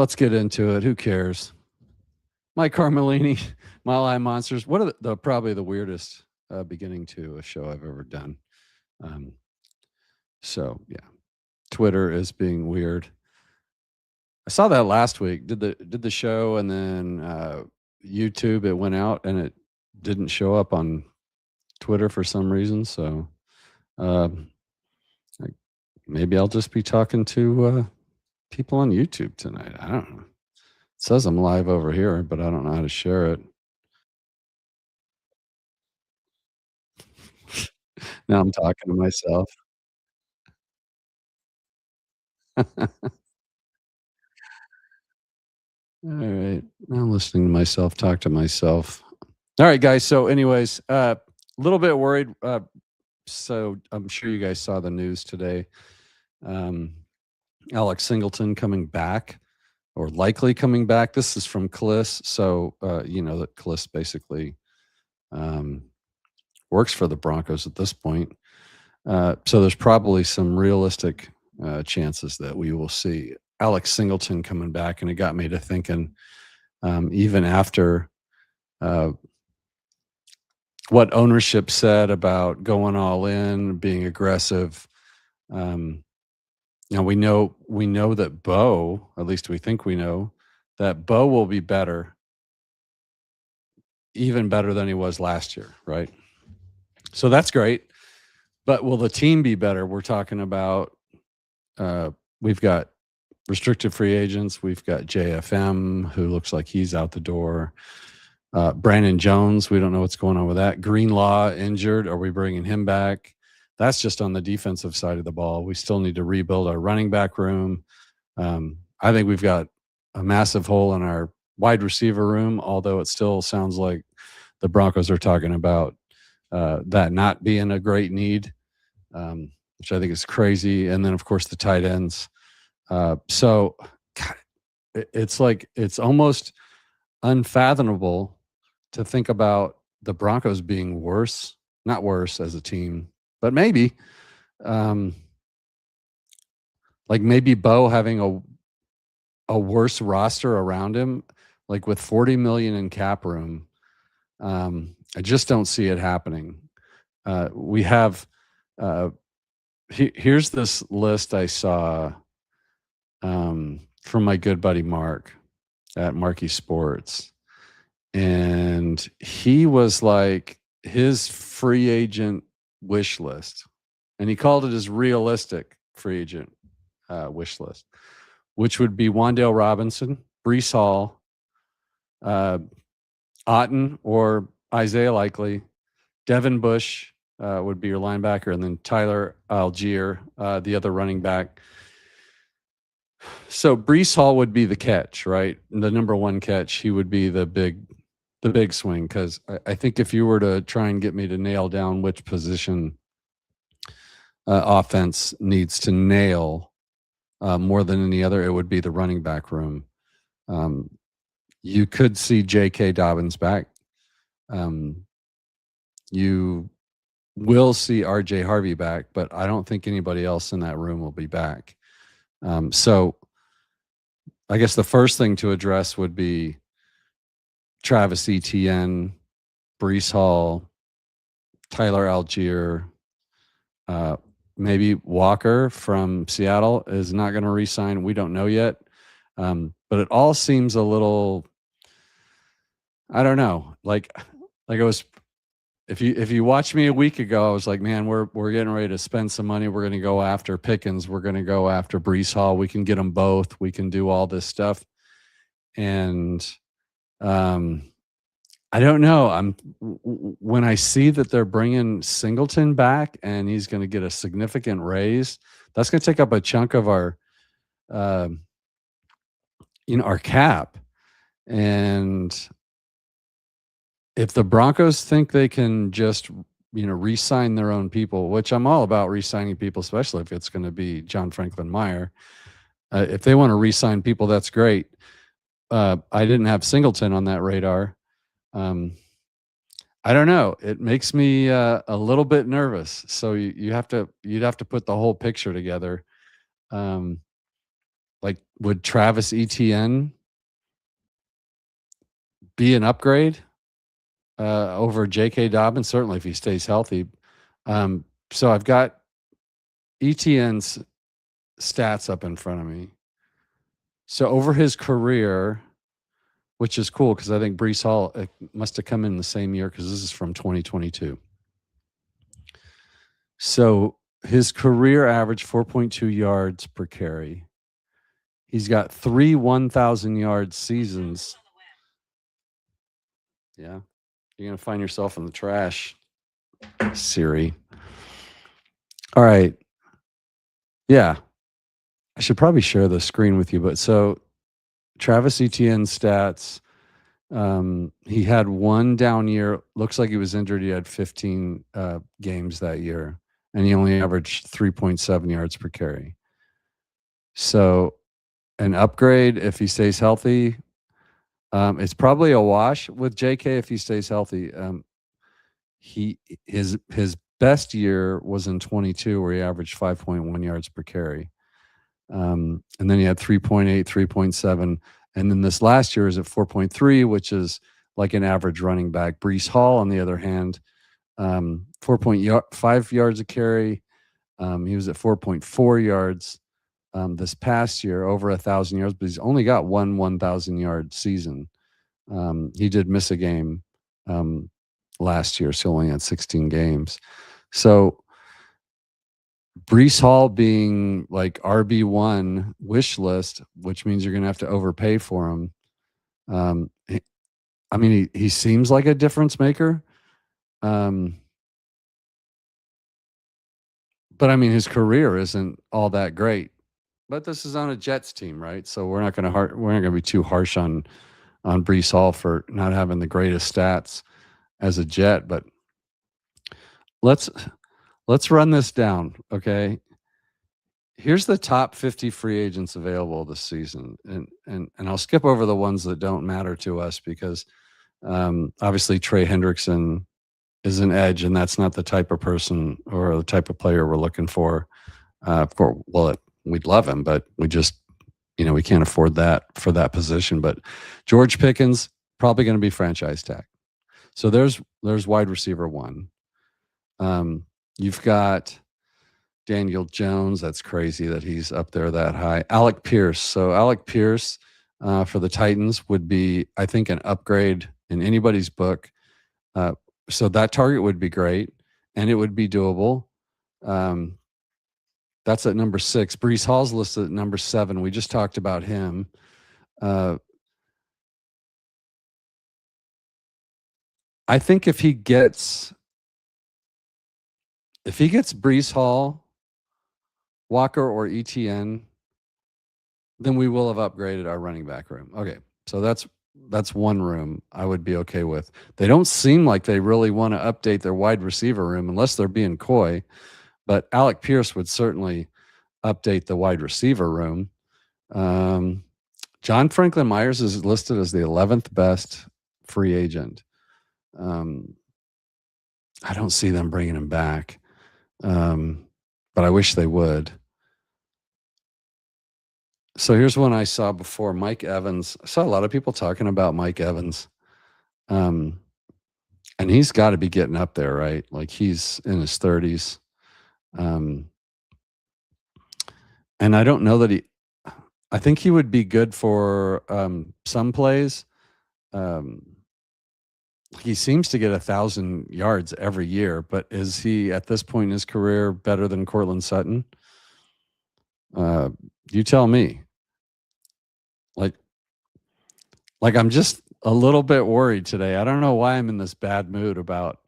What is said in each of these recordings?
Let's get into it. Who cares? Mike Carmelini, Mile High Monsters. What are probably the weirdest beginning to a show I've ever done. Um, so yeah, Twitter is being weird. I saw that last week. Did the show and then YouTube. It went out and it didn't show up on Twitter for some reason. So um, I- maybe I'll just be talking to people on YouTube tonight. I don't know. It says I'm live over here, but I don't know how to share it. Now I'm talking to myself. All right. Now I'm listening to myself talk to myself. All right, guys. So, anyways, a little bit worried. So, I'm sure you guys saw the news today. Um, Alex Singleton coming back or likely coming back. This is from Kliss. So, you know that Kliss basically um, works for the Broncos at this point. So, there's probably some realistic chances that we will see Alex Singleton coming back. And it got me to thinking, even after uh, what ownership said about going all in, being aggressive. Um, Now we know that Bo, at least we think we know, that Bo will be better, even better than he was last year, right? So that's great. But will the team be better? We're talking about we've got restricted free agents. We've got JFM, who looks like he's out the door. Brandon Jones, we don't know what's going on with that. Greenlaw injured. Are we bringing him back? That's just on the defensive side of the ball. We still need to rebuild our running back room. I think we've got a massive hole in our wide receiver room, although it still sounds like the Broncos are talking about that not being a great need, which I think is crazy. And then, of course, the tight ends. So God, it's like it's almost unfathomable to think about the Broncos being worse, not worse as a team, but maybe, um, like maybe Bo having a worse roster around him, like with 40 million in cap room. I just don't see it happening. We have uh, here's this list I saw from my good buddy Mark at Marky Sports. And he was like his free agent wish list, and he called it his realistic free agent wish list, which would be Wandale Robinson, Brees Hall, uh, Otten, or Isaiah Likely, Devin Bush would be your linebacker, and then Tyler Algier, the other running back. So Brees Hall would be the catch, right? The number one catch. He would be the big swing, because I think if you were to try and get me to nail down which position offense needs to nail more than any other, it would be the running back room. You could see J.K. Dobbins back. You will see R.J. Harvey back, but I don't think anybody else in that room will be back. So I guess the first thing to address would be Travis Etienne, Brees Hall, Tyler Algier, maybe Walker from Seattle is not going to re-sign. We don't know yet, but it all seems a little. I don't know. Like I was. If you watched me a week ago, I was like, man, we're getting ready to spend some money. We're going to go after Pickens. We're going to go after Brees Hall. We can get them both. We can do all this stuff, and I don't know. When I see that they're bringing Singleton back and he's going to get a significant raise, that's going to take up a chunk of our, um, our cap. And if the Broncos think they can just, re-sign their own people, which I'm all about re-signing people, especially if it's going to be John Franklin Meyer. If they want to re-sign people, that's great. I didn't have Singleton on that radar. I don't know. It makes me a little bit nervous. So you'd have to put the whole picture together. Like, would Travis Etienne be an upgrade over J.K. Dobbins? Certainly, if he stays healthy. So I've got Etienne's stats up in front of me. So over his career, which is cool because I think Brees Hall must have come in the same year because this is from 2022. So his career average 4.2 yards per carry. He's got 3 1,000-yard seasons. Yeah. You're going to find yourself in the trash, Siri. All right. Yeah. I should probably share the screen with you. But so Travis Etienne stats, he had one down year. Looks like he was injured. He had 15 games that year, and he only averaged 3.7 yards per carry. So an upgrade if he stays healthy. It's probably a wash with JK if he stays healthy. His best year was in 22 where he averaged 5.1 yards per carry. And then he had 3.8, 3.7. And then this last year is at 4.3, which is like an average running back. Brees Hall, on the other hand, 4.5 yards a carry. He was at 4.4 yards this past year, over 1,000 yards, but he's only got one 1,000-yard season. He did miss a game last year, so he only had 16 games. So Brees Hall being like RB1 wish list, which means you're going to have to overpay for him. I mean, he seems like a difference maker. But I mean, his career isn't all that great. But this is on a Jets team, right? So we're not going to be too harsh on Brees Hall for not having the greatest stats as a Jet. But let's run this down, okay? Here's the top 50 free agents available this season, and I'll skip over the ones that don't matter to us because obviously Trey Hendrickson is an edge, and that's not the type of person or the type of player we're looking for. We'd love him, but we just, we can't afford that for that position. But George Pickens probably going to be franchise tag. So there's wide receiver one. You've got Daniel Jones. That's crazy that he's up there that high. Alec Pierce. So Alec Pierce for the Titans would be, I think, an upgrade in anybody's book. So that target would be great, and it would be doable. That's at number 6. Brees Hall's listed at number 7. We just talked about him. I think if he gets Brees Hall, Walker, or ETN, then we will have upgraded our running back room. Okay, so that's one room I would be okay with. They don't seem like they really want to update their wide receiver room unless they're being coy, but Alec Pierce would certainly update the wide receiver room. John Franklin Myers is listed as the 11th best free agent. I don't see them bringing him back, but I wish they would. So here's one I saw before, Mike Evans. I saw a lot of people talking about Mike Evans. And he's got to be getting up there, right? Like he's in his 30s. And I don't know that I think he would be good for some plays. He seems to get 1,000 yards every year, but is he at this point in his career better than Cortland Sutton? You tell me. Like I'm just a little bit worried today. I don't know why I'm in this bad mood about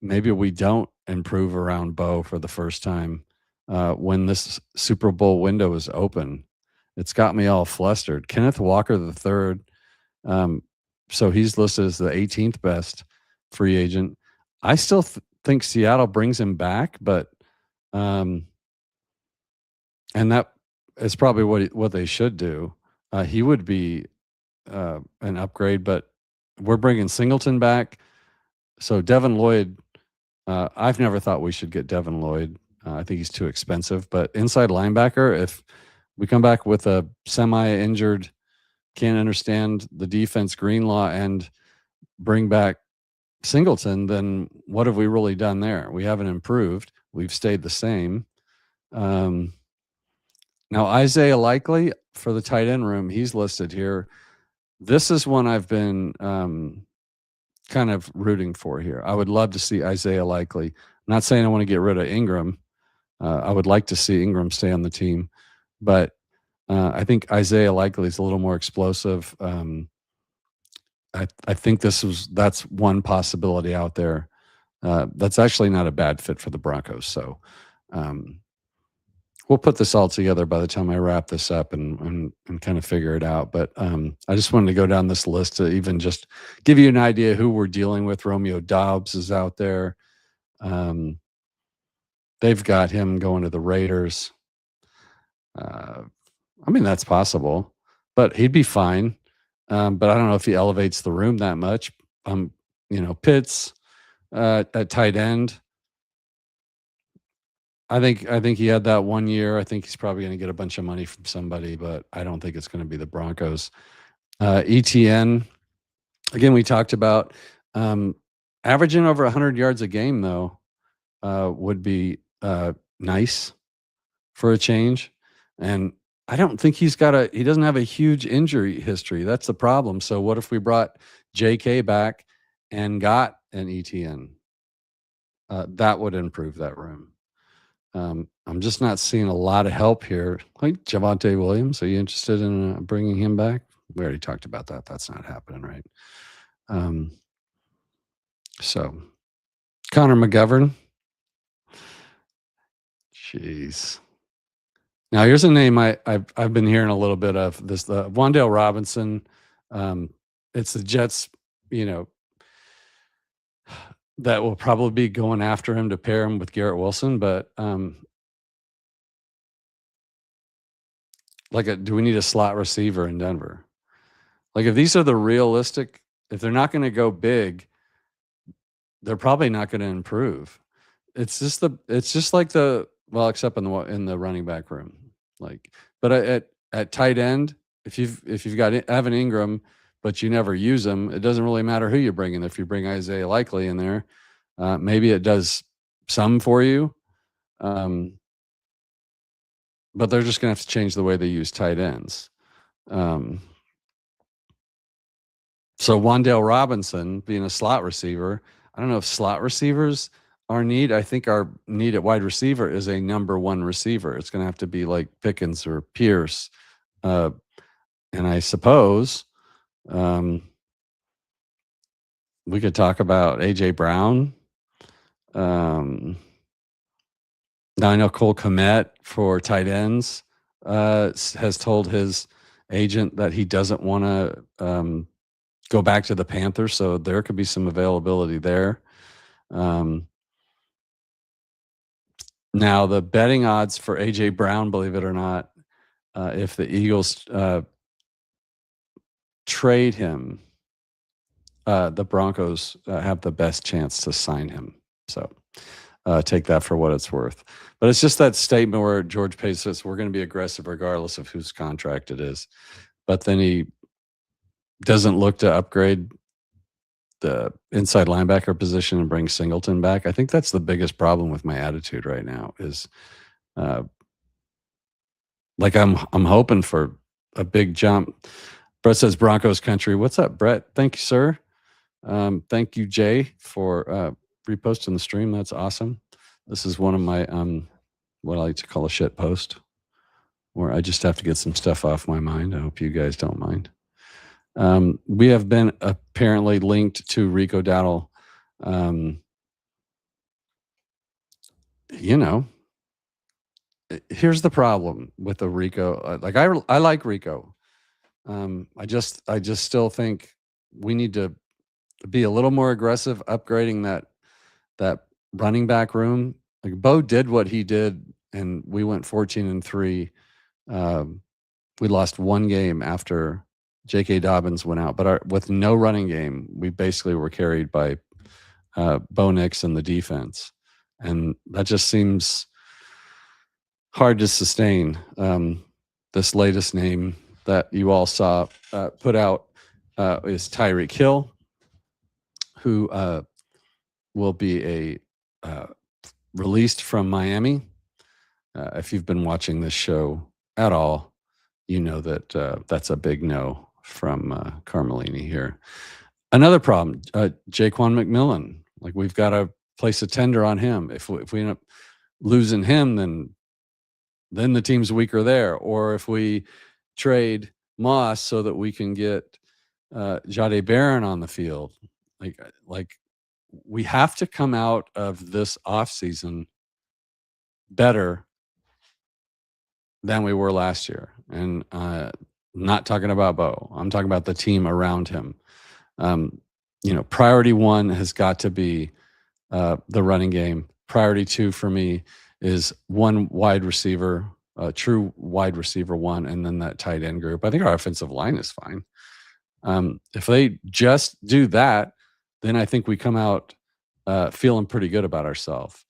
maybe we don't improve around Bo for the first time when this Super Bowl window is open. It's got me all flustered. Kenneth Walker III, so he's listed as the 18th best free agent. I still think Seattle brings him back, but and that is probably what they should do. He would be an upgrade, but we're bringing Singleton back. So Devin Lloyd, I've never thought we should get Devin Lloyd. I think he's too expensive, but inside linebacker, if we come back with a semi-injured, can't understand the defense Greenlaw and bring back Singleton, then what have we really done there? We haven't improved. We've stayed the same. Now Isaiah Likely for the tight end room, he's listed here. This is one I've been kind of rooting for here. I would love to see Isaiah Likely. I'm not saying I want to get rid of Ingram. I would like to see Ingram stay on the team, but I think Isaiah Likely is a little more explosive. I think that's one possibility out there. That's actually not a bad fit for the Broncos. So we'll put this all together by the time I wrap this up and kind of figure it out. But I just wanted to go down this list to even just give you an idea who we're dealing with. Romeo Dobbs is out there. They've got him going to the Raiders. I mean, that's possible, but he'd be fine. But I don't know if he elevates the room that much. Pitts at tight end. I think he had that 1 year. I think he's probably going to get a bunch of money from somebody, but I don't think it's going to be the Broncos. ETN, again, we talked about averaging over 100 yards a game, though, would be nice for a change. And I don't think he doesn't have a huge injury history. That's the problem. So what if we brought JK back and got an ETN? That would improve that room. I'm just not seeing a lot of help here. Like Javonte Williams, are you interested in bringing him back? We already talked about that. That's not happening, right? So Connor McGovern. Jeez. Now here's a name I've been hearing a little bit of. This Wan'Dale Robinson. It's the Jets, that will probably be going after him to pair him with Garrett Wilson. But do we need a slot receiver in Denver? Like if these are the realistic, if they're not going to go big, they're probably not going to improve. It's just like except in the running back room. But at tight end, if you've got Evan Ingram, but you never use them, it doesn't really matter who you bring in. If you bring Isaiah Likely in there, maybe it does some for you. But they're just going to have to change the way they use tight ends. So Wan'Dale Robinson being a slot receiver, I don't know if slot receivers are need. I think our need at wide receiver is a number one receiver. It's going to have to be like Pickens or Pierce. And I suppose we could talk about A.J. Brown. Now I know Cole Kmet for tight ends has told his agent that he doesn't want to go back to the Panthers, so there could be some availability there. Now the betting odds for A.J. Brown, believe it or not, if the Eagles trade him, the Broncos have the best chance to sign him. So take that for what it's worth. But it's just that statement where George Pace says we're going to be aggressive regardless of whose contract it is. But then he doesn't look to upgrade the inside linebacker position and bring Singleton back. I think that's the biggest problem with my attitude right now is I'm hoping for a big jump. Brett says Broncos country. What's up, Brett? Thank you, sir. Thank you, Jay, for reposting the stream. That's awesome. This is one of my what I like to call a shit post, where I just have to get some stuff off my mind. I hope you guys don't mind. We have been apparently linked to Rico Dowdle. Here's the problem with the Rico. I like Rico. I just still think we need to be a little more aggressive upgrading that running back room. Like Bo did what he did, and we went 14-3. We lost one game after J.K. Dobbins went out, but with no running game, we basically were carried by Bo Nix and the defense, and that just seems hard to sustain. The this latest name that you all saw put out is Tyreek Hill, who will be released from Miami. If you've been watching this show at all, you know that that's a big no from Carmelini here. Another problem, Jaquan McMillan. Like, we've got to place a tender on him. If we end up losing him, then the team's weaker there. Or if we trade Moss so that we can get Jahdae Barron on the field, like we have to come out of this offseason better than we were last year. And not talking about Bo. I'm talking about the team around him. Priority one has got to be the running game. Priority two for me is one wide receiver, true wide receiver one, and then that tight end group. I think our offensive line is fine. If they just do that, then I think we come out feeling pretty good about ourselves.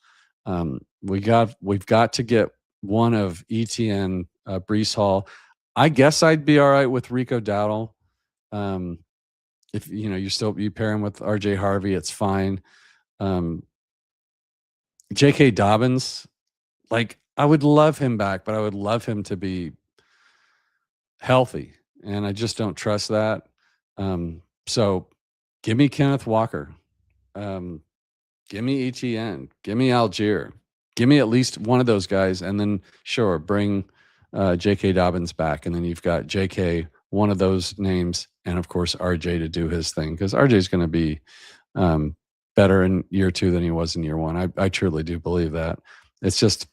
We've got to get one of ETN, Breece Hall. I guess I'd be all right with Rico Dowdle. If you pair him with RJ Harvey, it's fine. J.K. Dobbins, like, I would love him back, but I would love him to be healthy, and I just don't trust that. So give me Kenneth Walker. Give me ETN. Give me Algier. Give me at least one of those guys, and then sure, bring J.K. Dobbins back, and then you've got J.K., one of those names, and of course RJ to do his thing, because RJ is going to be better in year two than he was in year one. I truly do believe that. It's just,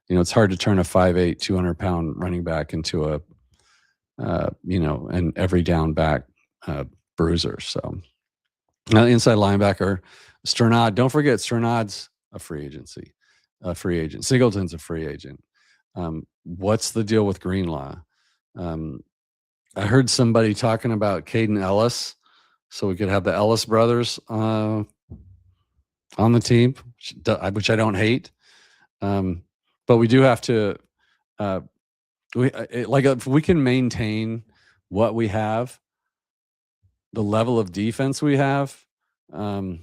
it's hard to turn a 5'8", 200-pound running back into a, an every down back bruiser. So inside linebacker, Strnad. Don't forget Strnad's a free agent. Singleton's a free agent. What's the deal with Greenlaw? I heard somebody talking about Caden Ellis, so we could have the Ellis brothers on the team, which I don't hate. But we do have to, if we can maintain what we have, the level of defense we have, JFM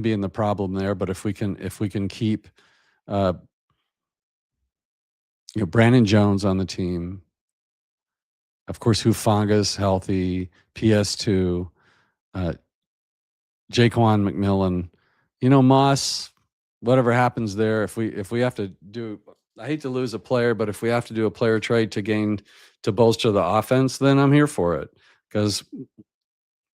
being the problem there. But if we can keep, Brandon Jones on the team, of course, Hufanga's healthy, PS2, Jaquan McMillan, Moss, whatever happens there, if we have to do, I hate to lose a player, but if we have to do a player trade to bolster the offense, then I'm here for it. Because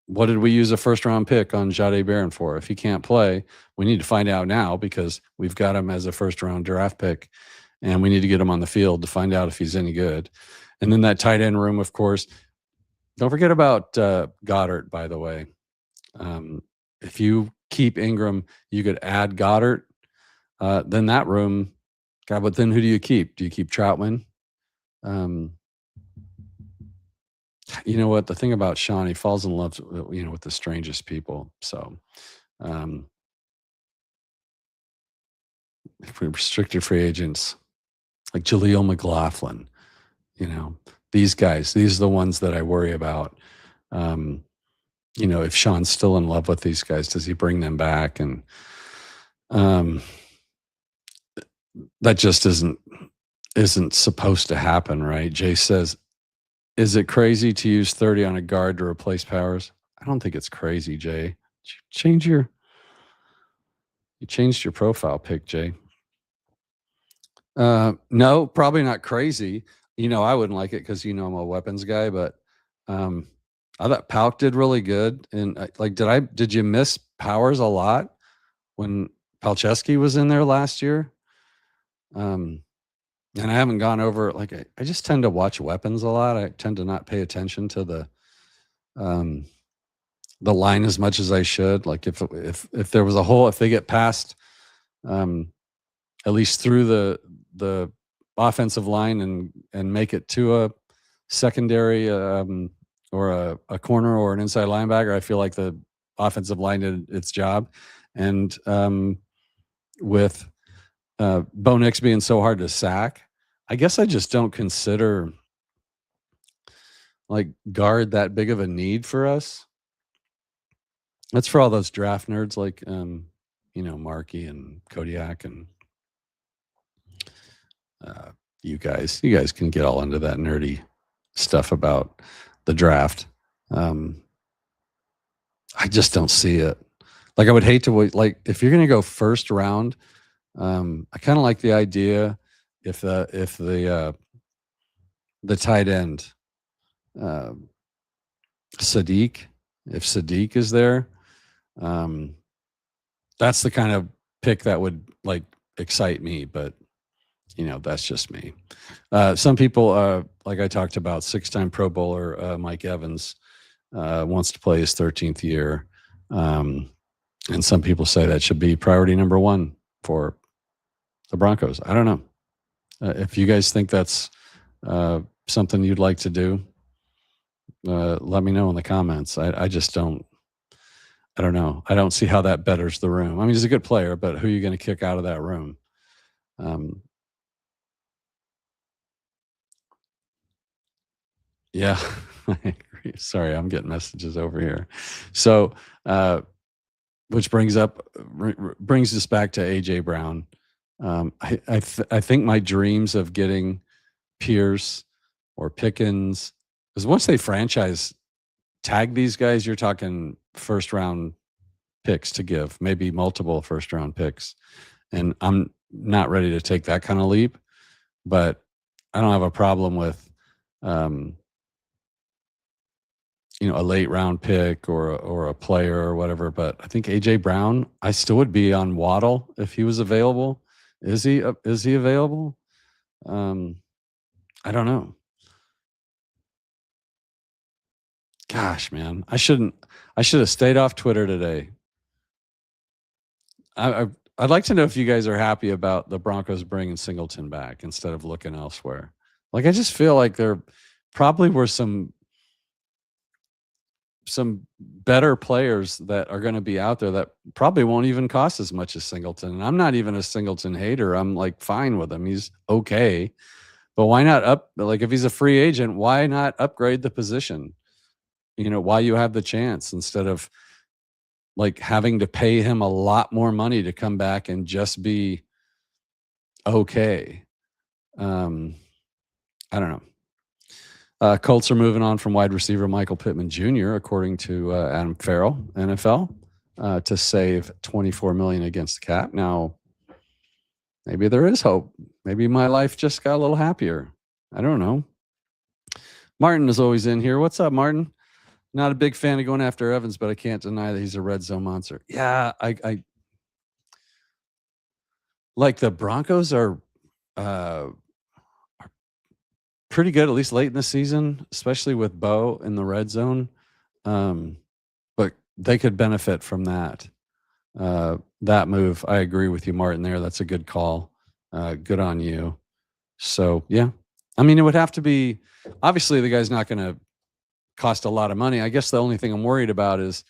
what did we use a first round pick on Jahdae Barron for? If he can't play, we need to find out now, because we've got him as a first round draft pick, and we need to get him on the field to find out if he's any good. And then that tight end room, of course. Don't forget about Goddard, by the way. If you keep Ingram, you could add Goddard. Then that room, God, but then who do you keep? Do you keep Troutman? You know what? The thing about Sean, he falls in love, with the strangest people. So if we're restricted free agents, like Jaleel McLaughlin, these guys, these are the ones that I worry about. If Sean's still in love with these guys, does he bring them back? And that just isn't supposed to happen, right? Jay says, is it crazy to use 30 on a guard to replace Powers? I don't think it's crazy, Jay. You changed your profile pic, Jay. No, probably not crazy. I wouldn't like it because I'm a weapons guy, but I thought Pauk did really good. And did you miss Powers a lot when Palczewski was in there last year? And I haven't gone over, I just tend to watch weapons a lot. I tend to not pay attention to the line as much as I should. Like if there was a hole, if they get past at least through the offensive line and make it to a secondary or a corner or an inside linebacker, I feel like the offensive line did its job. And with Bo Nix being so hard to sack, I guess I just don't consider like guard that big of a need for us. That's for all those draft nerds like Marky and Kodiak and uh, you guys. You guys can get all into that nerdy stuff about the draft. I just don't see it. Like I would hate to wait. Like if you're going to go first round, I kind of like the idea if the tight end uh, Sadiq, if Sadiq is there, that's the kind of pick that would like excite me. But that's just me. Some people, like I talked about, 6-time Pro Bowler Mike Evans wants to play his 13th year. And some people say that should be priority number one for the Broncos. I don't know. If you guys think that's something you'd like to do, let me know in the comments. I just don't. I don't know. I don't see how that betters the room. I mean, he's a good player, but who are you going to kick out of that room? Yeah, I agree. Sorry, I'm getting messages over here. So, which brings us back to AJ Brown. I think my dreams of getting Pierce or Pickens, because once they franchise tag these guys, you're talking first round picks to give, maybe multiple first round picks, and I'm not ready to take that kind of leap. But I don't have a problem with a late round pick or a player or whatever. But I think AJ Brown, I still would be on Waddle if he was available. Is he available? I don't know. Gosh, man, I should have stayed off Twitter today. I'd like to know if you guys are happy about the Broncos bringing Singleton back instead of looking elsewhere. Like, I just feel like there probably were some better players that are going to be out there that probably won't even cost as much as Singleton. And I'm not even a Singleton hater. I'm like fine with him. He's okay. But why not like if he's a free agent, why not upgrade the position? While you have the chance instead of like having to pay him a lot more money to come back and just be okay. I don't know. Colts are moving on from wide receiver Michael Pittman Jr., according to Adam Farrell, NFL, to save $24 million against the cap. Now, maybe there is hope. Maybe my life just got a little happier. I don't know. Martin is always in here. What's up, Martin? Not a big fan of going after Evans, but I can't deny that he's a red zone monster. Yeah, I like the Broncos are pretty good, at least late in the season, especially with Bo in the red zone. But they could benefit from that move. I agree with you, Martin, there. That's a good call. Good on you. So, yeah. I mean, it would have to be, obviously the guy's not going to cost a lot of money. I guess the only thing I'm worried about is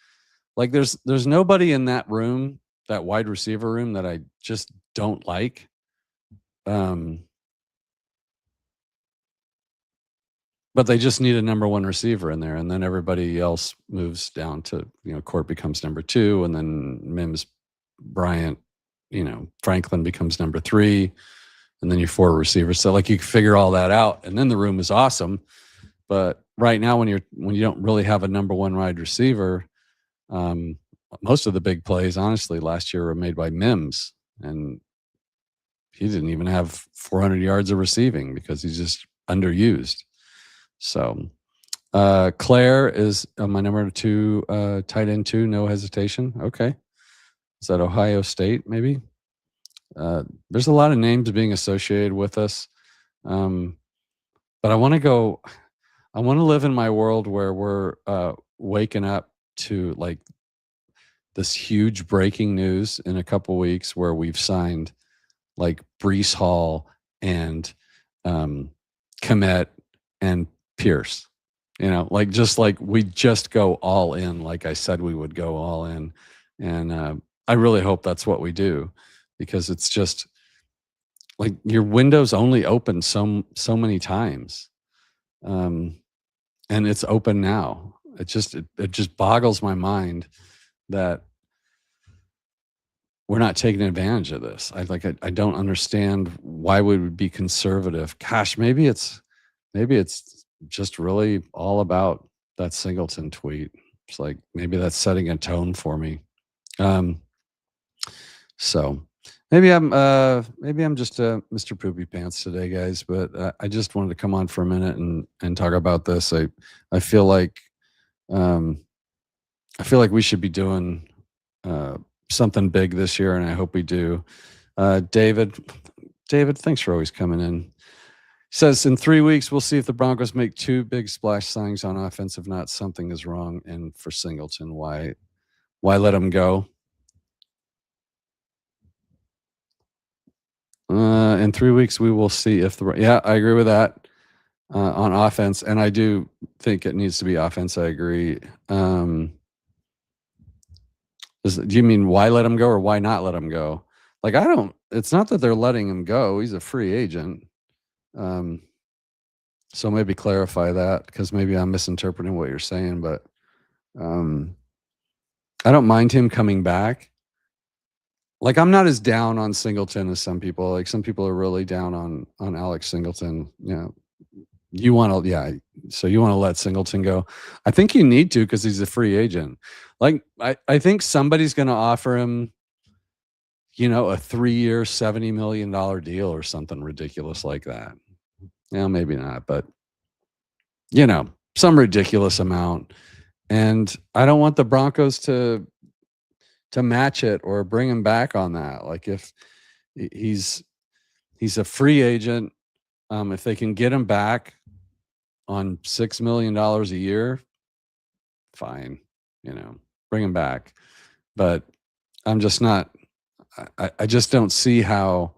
like there's nobody in that room, that wide receiver room, that I just don't like. But they just need a number one receiver in there, and then everybody else moves down to, Court becomes number 2, and then Mims, Bryant, Franklin becomes number 3, and then your 4 receivers. So like you can figure all that out, and then the room is awesome. But right now, when you don't really have a number one wide receiver, most of the big plays, honestly, last year were made by Mims, and he didn't even have 400 yards of receiving because he's just underused. So Claire is my number 2 tight end 2, no hesitation. Okay. Is that Ohio State maybe? There's a lot of names being associated with us. But I want to live in my world where we're waking up to like this huge breaking news in a couple weeks where we've signed like Breece Hall and Kmet and Pierce, just like we just go all in, like I said we would go all in. And I really hope that's what we do, because it's just like your window's only open so many times. And it's open now. It just boggles my mind that we're not taking advantage of this. I don't understand why we would be conservative. Gosh, maybe it's just really all about that Singleton tweet. It's like maybe that's setting a tone for me. Um, so maybe I'm just Mr. Poopy Pants today, guys. But I just wanted to come on for a minute and talk about this. I feel like um, I feel like we should be doing uh, something big this year, and I hope we do. David, thanks for always coming in. Says in 3 weeks we'll see if the Broncos make 2 big splash signings on offense. If not, something is wrong. And for Singleton, why let him go? In 3 weeks we will see if the I agree with that on offense, and I do think it needs to be offense. I agree. Do you mean why let him go or why not let him go? Like I don't. It's not that they're letting him go. He's a free agent. So maybe clarify that because maybe I'm misinterpreting what you're saying, but I don't mind him coming back. Like I'm not as down on Singleton as some people. Like some people are really down on Alex Singleton. You know, you want to so you want to let Singleton go. I think you need to because he's a free agent. Like I think somebody's going to offer him, you know, a 3-year, $70 million deal or something ridiculous like that. Yeah, maybe not, but you know, some ridiculous amount. And I don't want the Broncos to match it or bring him back on that. Like if he's a free agent, if they can get him back on $6 million a year, fine, you know, bring him back. But I'm just not. I just don't see how.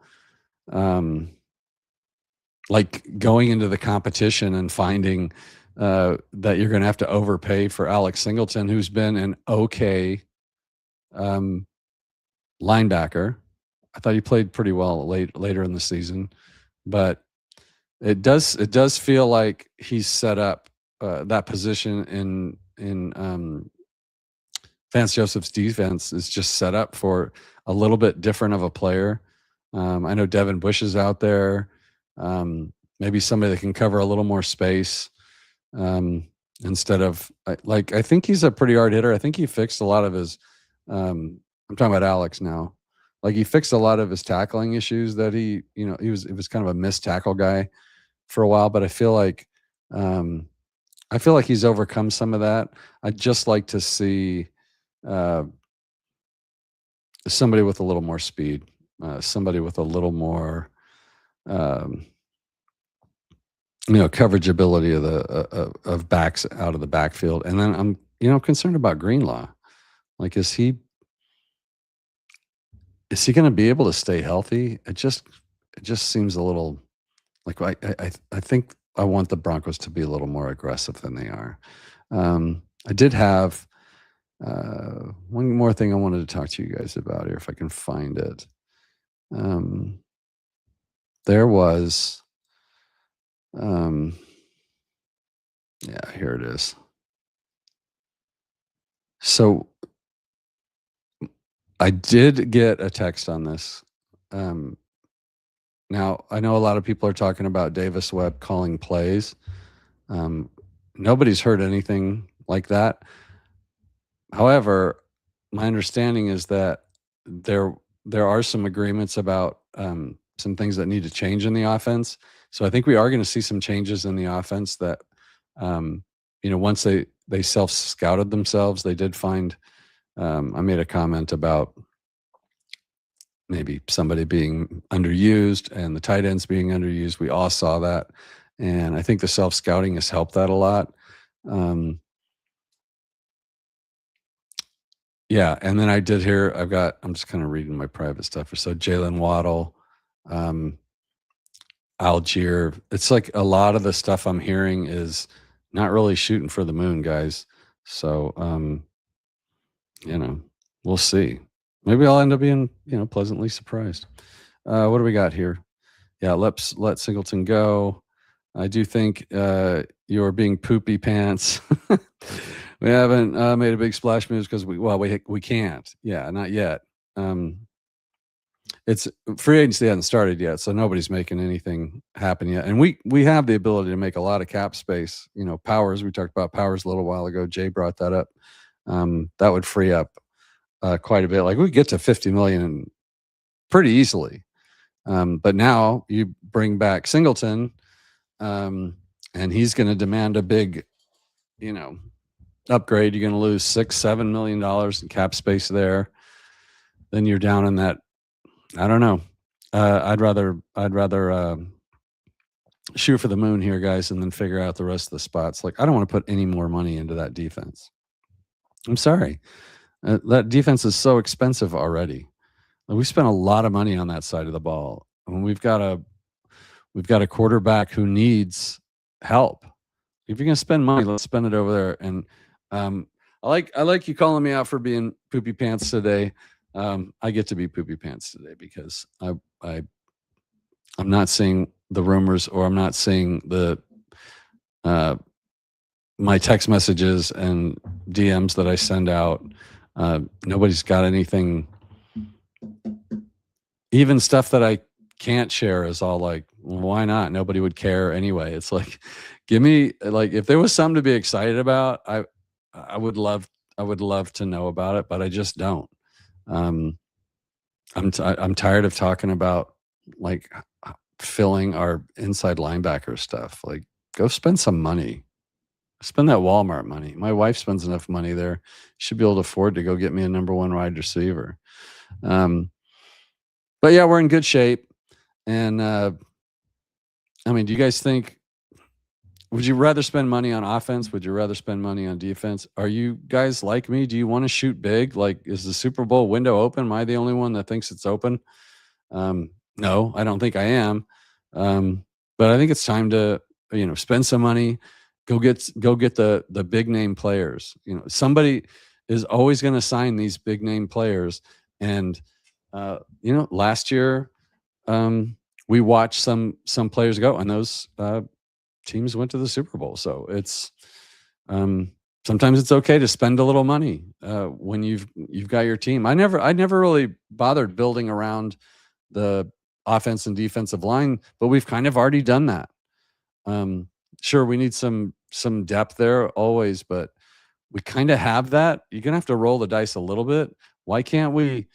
Like going into the competition and finding that you're going to have to overpay for Alex Singleton, who's been an okay linebacker. I thought he played pretty well later in the season, but it does feel like he's set up that position in Vance Joseph's defense is just set up for a little bit different of a player. I know Devin Bush is out there. Maybe somebody that can cover a little more space instead of I think he's a pretty hard hitter. I think he fixed a lot of his. I'm talking about Alex now. Like he fixed a lot of his tackling issues that it was kind of a missed tackle guy for a while, but I feel like he's overcome some of that. I'd just like to see somebody with a little more speed, somebody with a little more coverage ability of of backs out of the backfield. And then I'm concerned about Greenlaw. Like is he going to be able to stay healthy? It just seems a little like I think I want the Broncos to be a little more aggressive than they are. I did have one more thing I wanted to talk to you guys about here, if I can find it. There was, here it is. So I did get a text on this. Now I know a lot of people are talking about Davis Webb calling plays. Nobody's heard anything like that. However, my understanding is that there are some agreements about some things that need to change in the offense. So I think we are going to see some changes in the offense that, once they self-scouted themselves, they did find, I made a comment about maybe somebody being underused and the tight ends being underused. We all saw that. And I think the self-scouting has helped that a lot. Yeah, and then I did hear I'm just kind of reading my private stuff. So Jalen Waddle, Algier. It's like a lot of the stuff I'm hearing is not really shooting for the moon, guys. So we'll see. Maybe I'll end up being, pleasantly surprised. What do we got here? Yeah, let Singleton go. I do think you're being poopy pants. We haven't made a big splash moves because we can't. Yeah, not yet. It's free agency hasn't started yet, so nobody's making anything happen yet. And we have the ability to make a lot of cap space. You know, Powers. We talked about Powers a little while ago. Jay brought that up. That would free up quite a bit. Like we get to 50 million pretty easily. But now you bring back Singleton, and he's going to demand a big, upgrade. You're going to lose $6-7 million in cap space there. Then you're down in that. I don't know. I'd rather shoot for the moon here, guys, and then figure out the rest of the spots. Like I don't want to put any more money into that defense. I'm sorry. That defense is so expensive already. We spent a lot of money on that side of the ball. And we've got a quarterback who needs help. If you're going to spend money, let's spend it over there. And I like you calling me out for being poopy pants today. I get to be poopy pants today because I'm not seeing the rumors, or I'm not seeing the my text messages and DMs that I send out. Nobody's got anything. Even stuff that I can't share is all like, well, why not? Nobody would care anyway. It's like, give me, like, if there was something to be excited about, I would love to know about it, but I just don't. I'm tired of talking about like filling our inside linebacker stuff. Like, go spend some money. Spend that Walmart money. My wife spends enough money there. Should be able to afford to go get me a number one wide receiver. But yeah, we're in good shape. And I mean, do you guys think, would you rather spend money on offense? Would you rather spend money on defense? Are you guys like me? Do you want to shoot big? Like, is the Super Bowl window open? Am I the only one that thinks it's open? No, I don't think I am. But I think it's time to, spend some money, go get the big name players. Somebody is always going to sign these big name players. And, last year, we watched some players go, and those teams went to the Super Bowl. So it's sometimes it's okay to spend a little money when you've got your team. I never really bothered building around the offense and defensive line, but we've kind of already done that. Sure, we need some depth there always, but we kind of have that. You're gonna have to roll the dice a little bit. Why can't we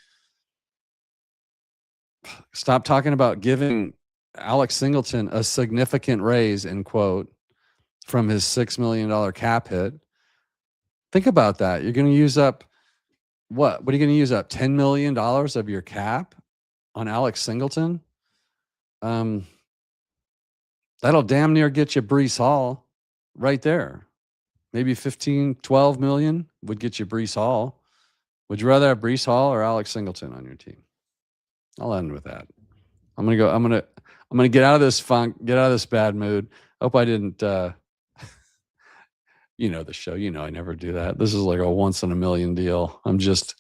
stop talking about giving Alex Singleton a significant raise, end quote, from his $6 million cap hit? Think about that. You're going to use up what? What are you going to use up? $10 million of your cap on Alex Singleton? That'll damn near get you Breece Hall right there. Maybe 15, 12 million would get you Breece Hall. Would you rather have Breece Hall or Alex Singleton on your team? I'll end with that. I'm gonna get out of this funk, get out of this bad mood. Hope I didn't the show, I never do that. This is like a once in a million deal. I'm just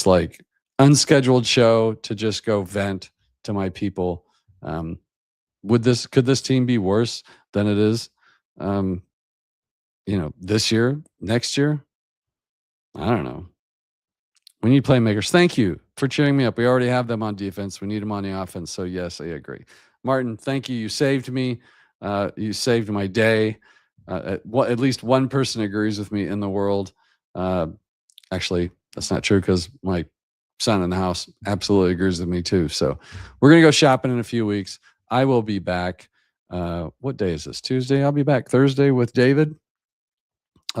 like unscheduled show to just go vent to my people. Could this team be worse than it is this year, next year? I don't know. We need playmakers. Thank you for cheering me up. We already have them on defense. We need them on the offense. So yes, I agree. Martin, thank you. You saved me. You saved my day. At least one person agrees with me in the world. Actually, that's not true because my son in the house absolutely agrees with me too. So we're going to go shopping in a few weeks. I will be back. What day is this? Tuesday. I'll be back Thursday with David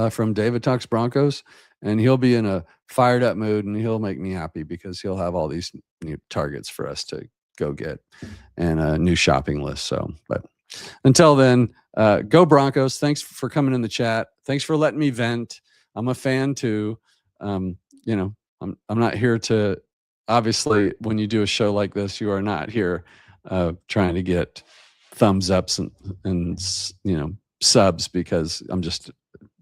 from David Talks Broncos. And he'll be in a fired up mood, and he'll make me happy because he'll have all these new targets for us to go get and a new shopping list. So, but until then, go Broncos. Thanks for coming in the chat. Thanks for letting me vent. I'm a fan too. I'm not here to, obviously, when you do a show like this, you are not here trying to get thumbs ups and subs, because I'm just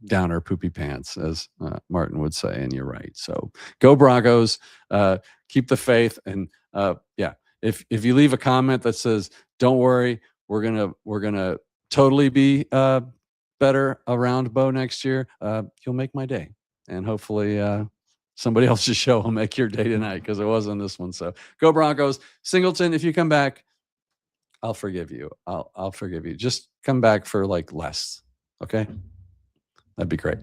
downer poopy pants, as Martin would say, and you're right. So go Broncos, keep the faith, and If you leave a comment that says, "Don't worry, we're gonna totally be better around Bo next year," you'll make my day, and hopefully somebody else's show will make your day tonight, because it wasn't this one. So go Broncos. Singleton, if you come back, I'll forgive you. I'll forgive you. Just come back for like less. Okay, that'd be great.